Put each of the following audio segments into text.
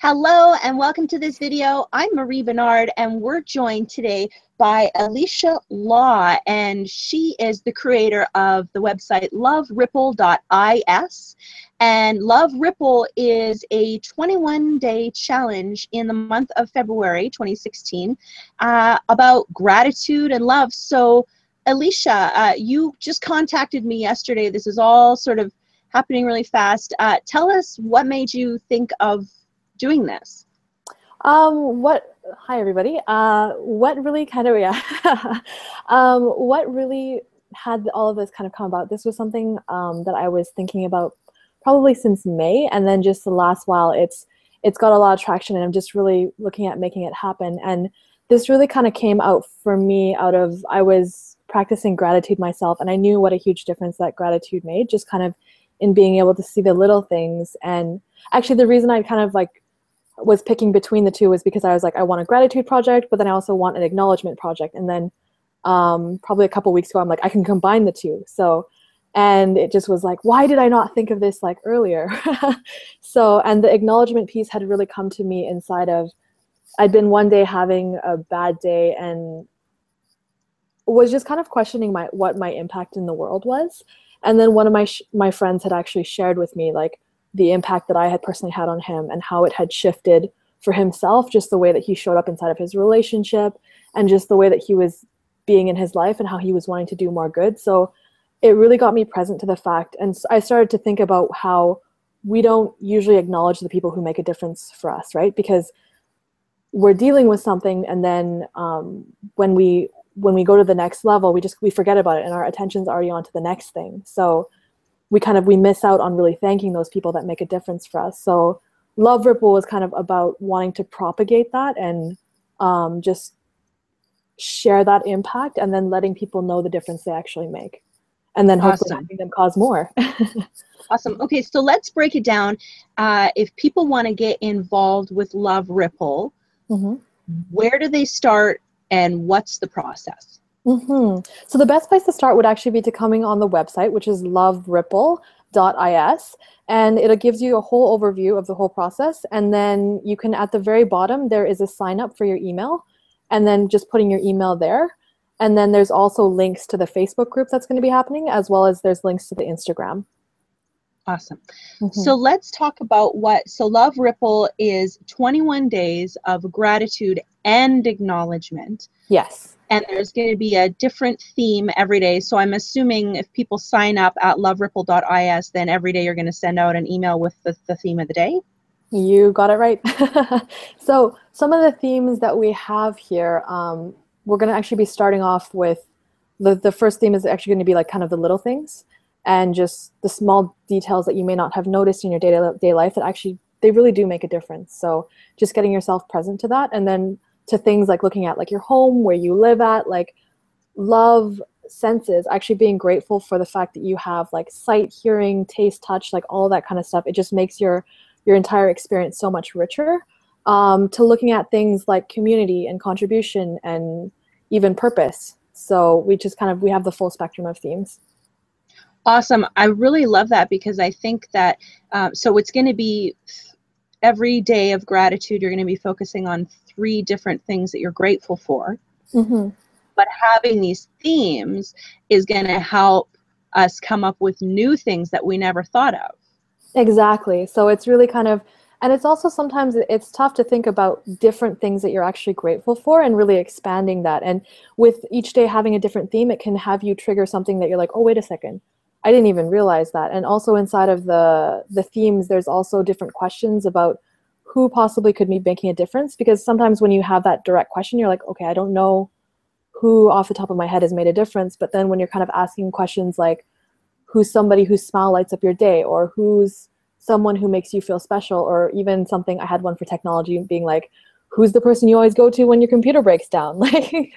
Hello and welcome to this video. I'm Marie Benard and we're joined today by Alicia Law, and she is the creator of the website loveripple.is. And Love Ripple is a 21-day challenge in the month of February 2016 about gratitude and love. So Alicia, you just contacted me yesterday. This is all sort of happening really fast. Tell us what made you think of doing this. Hi everybody. What really kind of, what really had all of this kind of come about? This was something that I was thinking about probably since May, and then just the last while it's got a lot of traction, and I'm just really looking at making it happen. And this really kind of came out for me out of, I was practicing gratitude myself, and I knew what a huge difference that gratitude made, just kind of in being able to see the little things. And actually the reason I kind of like was picking between the two was because I was like, I want a gratitude project, but then I also want an acknowledgement project. And then probably a couple weeks ago, I'm like, I can combine the two. So, and it just was like, why did I not think of this like earlier? So, and the acknowledgement piece had really come to me inside of, I'd been one day having a bad day and was just kind of questioning what my impact in the world was. And then one of my friends had actually shared with me like the impact that I had personally had on him and how it had shifted for himself, just the way that he showed up inside of his relationship and just the way that he was being in his life and how he was wanting to do more good. So it really got me present to the fact. And I started to think about how we don't usually acknowledge the people who make a difference for us, right? Because we're dealing with something, and then when we go to the next level, we forget about it and our attention's already on to the next thing. So we miss out on really thanking those people that make a difference for us. So Love Ripple was kind of about wanting to propagate that and just share that impact, and then letting people know the difference they actually make, and then hopefully having them cause more. Awesome. Okay, so let's break it down. If people want to get involved with Love Ripple, where do they start and what's the process? So the best place to start would actually be to coming on the website, which is loveripple.is, and it gives you a whole overview of the whole process. And then you can, at the very bottom, there is a sign up for your email, and then just putting your email there. And then there's also links to the Facebook group that's going to be happening, as well as there's links to the Instagram. Awesome. So let's talk about so Love Ripple is 21 days of gratitude and acknowledgement. Yes. And there's going to be a different theme every day. So I'm assuming if people sign up at loveripple.is, then every day you're going to send out an email with the theme of the day? You got it right. So some of the themes that we have here, we're going to actually be starting off with, the first theme is actually going to be like kind of the little things and just the small details that you may not have noticed in your day-to-day life that actually, they really do make a difference. So just getting yourself present to that, and then to things like looking at like your home, where you live at, like love senses, actually being grateful for the fact that you have like sight, hearing, taste, touch, like all that kind of stuff. It just makes your entire experience so much richer. To looking at things like community and contribution and even purpose. So we have the full spectrum of themes. Awesome. I really love that, because I think that, so it's going to be every day of gratitude, you're going to be focusing on 3 different things that you're grateful for. But having these themes is going to help us come up with new things that we never thought of. Exactly. So it's really kind of, and it's also sometimes it's tough to think about different things that you're actually grateful for and really expanding that. And with each day having a different theme, it can have you trigger something that you're like, oh, wait a second, I didn't even realize that. And also inside of the themes, there's also different questions about who possibly could be making a difference. Because sometimes when you have that direct question, you're like, okay, I don't know who off the top of my head has made a difference. But then when you're kind of asking questions like, who's somebody whose smile lights up your day, or who's someone who makes you feel special, or even something, I had one for technology being like, who's the person you always go to when your computer breaks down? Like,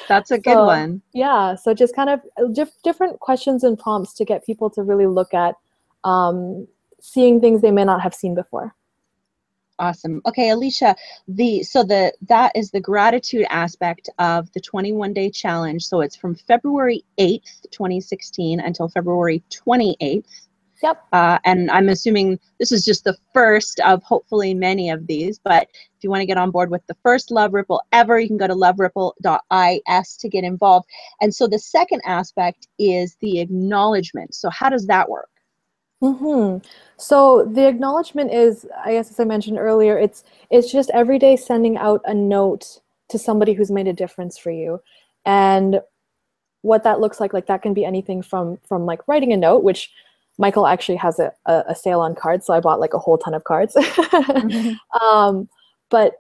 that's a good one. Yeah, so just kind of different questions and prompts to get people to really look at seeing things they may not have seen before. Awesome. Okay, Alicia, that is the gratitude aspect of the 21-day challenge. So it's from February 8th, 2016 until February 28th. Yep. And I'm assuming this is just the first of hopefully many of these, but if you want to get on board with the first Love Ripple ever, you can go to loveripple.is to get involved. And so the second aspect is the acknowledgement. So how does that work? So the acknowledgement is, I guess, as I mentioned earlier, it's just every day sending out a note to somebody who's made a difference for you. And what that looks like that can be anything from like writing a note, which Michael actually has a sale on cards, so I bought like a whole ton of cards. But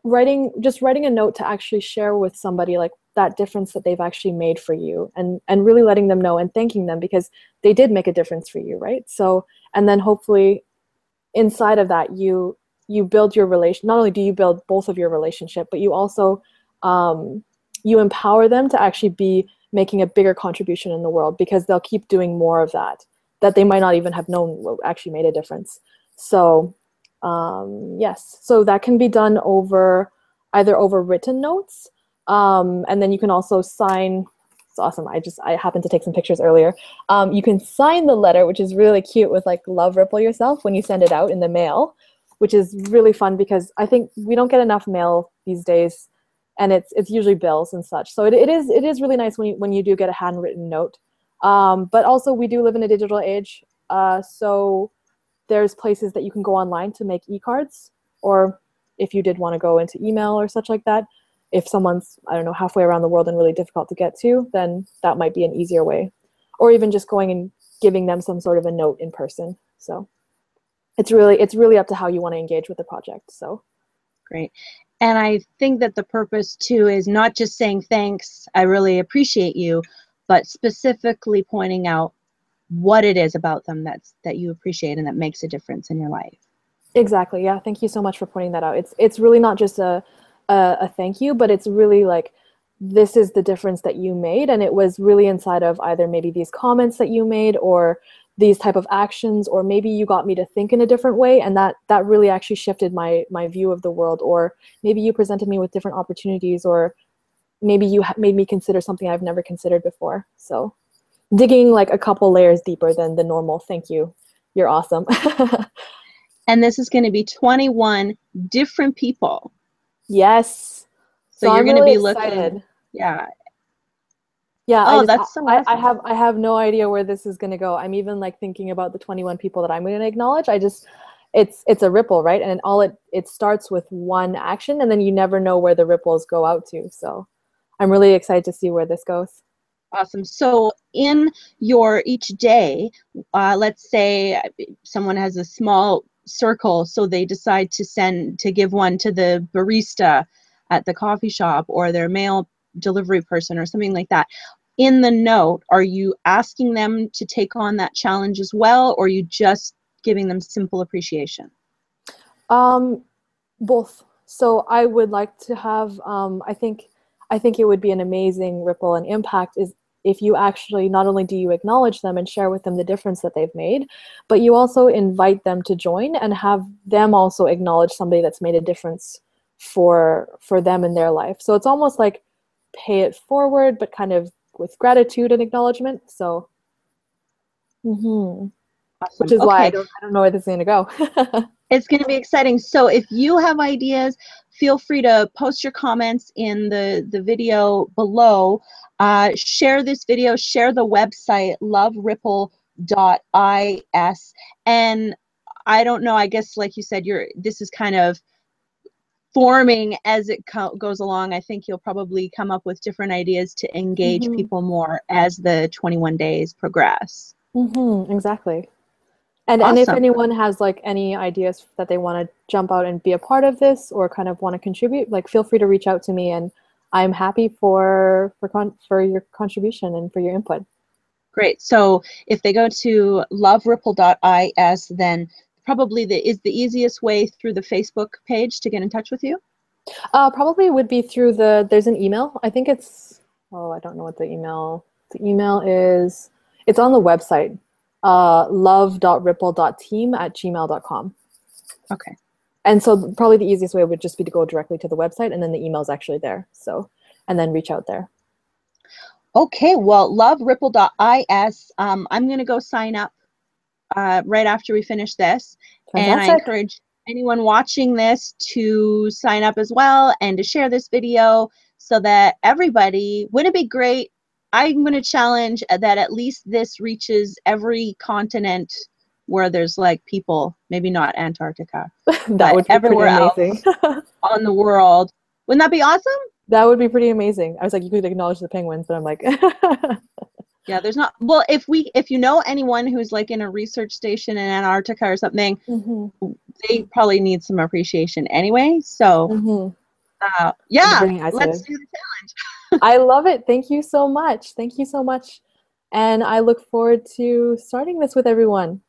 just writing a note to actually share with somebody like that difference that they've actually made for you, and really letting them know and thanking them because they did make a difference for you, right? So, and then hopefully inside of that you build your relation. Not only do you build both of your relationship, but you also you empower them to actually be making a bigger contribution in the world, because they'll keep doing more of that they might not even have known what actually made a difference. So yes, so that can be done either over written notes, and then you can also sign. It's awesome. I happened to take some pictures earlier. You can sign the letter, which is really cute, with like Love Ripple yourself when you send it out in the mail, which is really fun because I think we don't get enough mail these days, and it's usually bills and such. So it is really nice when you do get a handwritten note. But also we do live in a digital age, so there's places that you can go online to make e-cards, or if you did want to go into email or such like that, if someone's, I don't know, halfway around the world and really difficult to get to, then that might be an easier way, or even just going and giving them some sort of a note in person. So it's really up to how you want to engage with the project. So great. And I think that the purpose too is not just saying thanks, I really appreciate you, but specifically pointing out what it is about them that you appreciate and that makes a difference in your life. Exactly. Yeah. Thank you so much for pointing that out. It's really not just a thank you, but it's really like, this is the difference that you made, and it was really inside of either maybe these comments that you made, or these type of actions, or maybe you got me to think in a different way, and that really actually shifted my view of the world, or maybe you presented me with different opportunities, or maybe you made me consider something I've never considered before. So digging like a couple layers deeper than the normal thank you. You're awesome. And this is going to be 21 different people. Yes. So you're I'm going to really be excited. looking. Yeah. Yeah. Oh, that's so awesome. I have no idea where this is going to go. I'm even like thinking about the 21 people that I'm going to acknowledge. It's a ripple, right? And it starts with one action, and then you never know where the ripples go out to. So I'm really excited to see where this goes. Awesome. So in your each day, let's say someone has a small circle, so they decide to give one to the barista at the coffee shop, or their mail delivery person, or something like that. In the note, are you asking them to take on that challenge as well, or are you just giving them simple appreciation? Both. So I would like to have, I think it would be an amazing ripple and impact is if you actually, not only do you acknowledge them and share with them the difference that they've made, but you also invite them to join and have them also acknowledge somebody that's made a difference for them in their life. So it's almost like pay it forward, but kind of with gratitude and acknowledgement. So, Awesome. which is why Okay. I don't know where this is going to go. It's going to be exciting. So if you have ideas, feel free to post your comments in the video below. Share this video, share the website, loveripple.is. And I don't know, I guess like you said, this is kind of forming as it goes along. I think you'll probably come up with different ideas to engage people more as the 21 days progress. Exactly. And if Awesome. anyone has like any ideas that they want to jump out and be a part of this, or kind of want to contribute, like feel free to reach out to me, and I'm happy for your contribution and for your input. Great. So if they go to loveripple.is, then probably is the easiest way through the Facebook page to get in touch with you? Probably would be through there's an email. I think it's, I don't know what the email is. It's on the website, love.ripple.team@gmail.com. Okay. And so probably the easiest way would just be to go directly to the website, and then the email is actually there. So, and then reach out there. Okay, well, loveripple.is. I'm going to go sign up right after we finish this. And I Fantastic. encourage anyone watching this to sign up as well and to share this video so that everybody, wouldn't it be great? I'm going to challenge that at least this reaches every continent where there's like people, maybe not Antarctica, That but would be pretty everywhere amazing. else on the world. Wouldn't that be awesome? That would be pretty amazing. I was like, you could acknowledge the penguins, but I'm like, Yeah, there's not. Well, if you know anyone who's like in a research station in Antarctica or something, they probably need some appreciation anyway. So, yeah, Being let's isolated. do the challenge. I love it. Thank you so much. Thank you so much. And I look forward to starting this with everyone.